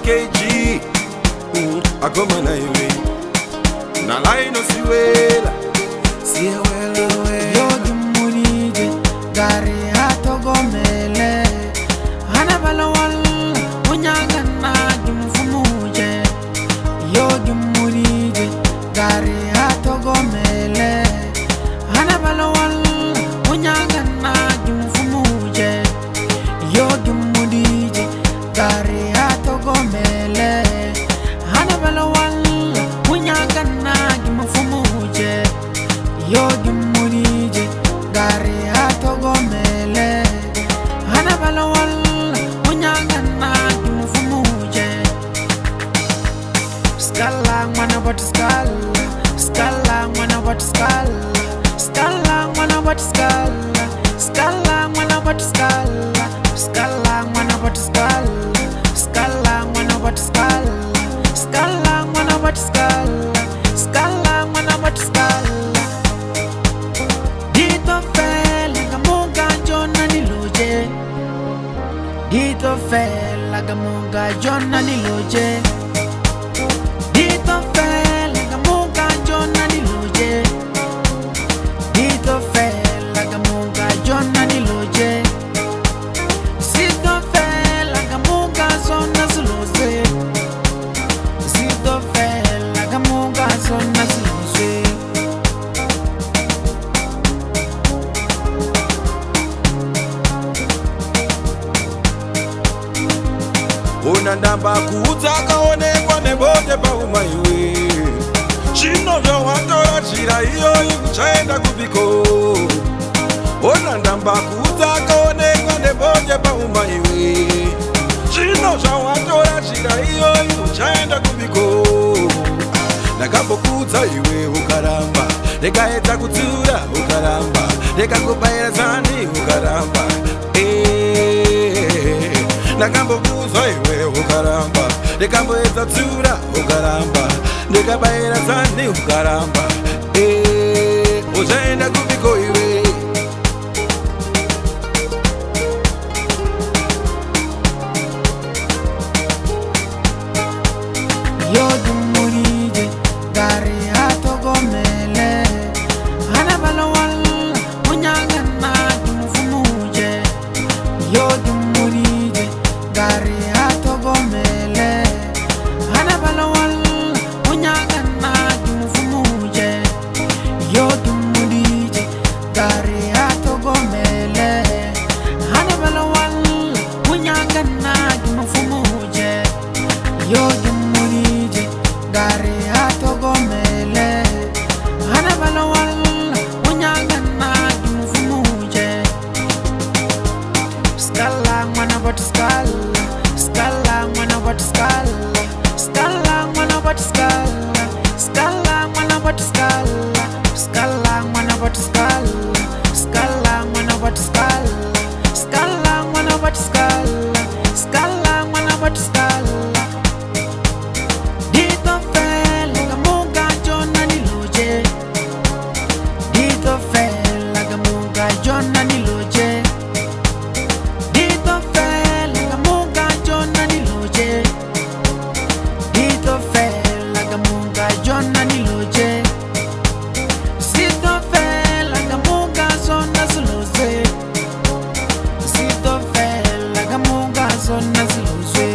KG Agoma na iwe Na lai no siwela Siwela we Yogi murije Gari hato gomele Hana bala wala Unyaga na jumfumuje Yogi murije Gari hato gomele Hana bala wala Unyaga na jumfumuje Yogi murije Gari hato gomele Hana bala wala Unyaga na jumfumuje Yogi murije Gari hato gomele Hana bala wala Unyaga na jumfumuje Skala mwana bati skala Skala mwana bati skala Skala mwana bati skala Skala mwana bati skala Skala mwana bati skala Skala mwana bati skala Skala mwana bati skala Skala mwana bati skala Dito fela gamunga jona niloje Dito fela gamunga jona niloje Dito fela gamunga jona niloje Dito fela gamunga jona niloje Sito fela gamunga zona zulose Sito fela gamunga zona zulose Unandamba kutaka onekwa nebote pa umaiwe Chino vyo wantora chira iyo ikuchaenda kubiko Unandamba kutaka onekwa nebote pa umaiwe Chino vyo wantora chira iyo ikuchaenda kubiko Nakambo kuta iwe ukaramba Nekaeta kutura ukaramba Nekakubaira zani ukaramba Nakambo kuza iwe ukaramba Nekambo eza tura ukaramba Nekabaira zani ukaramba Ujaenda kubiko iwe Yogi murije Gari hato gomele Hana bala wala Unyaga na jumfumuje Yogi murije Gari hato gomele Hana bala wala Unyaga na jumfumuje Yogi murije Gari hato gomele Hana bala wala Unyaga na jumfumuje Yogi murije Gari hato gomele Hana bala wala Unyaga na jumfumuje Skala mwana bati skala Skala mwana bati skala Skala mwana bati skala Skala mwana bati skala Skala mwana bati skala Skala mwana bati skala Skala mwana bati skala Skala mwana bati skala Dito fela gamunga jona niloje Dito fela gamunga jona niloje Dito fela gamunga jona niloje Dito fela gamunga jona niloje Sito fela gamunga zona zulose Sito fela gamunga zona zulose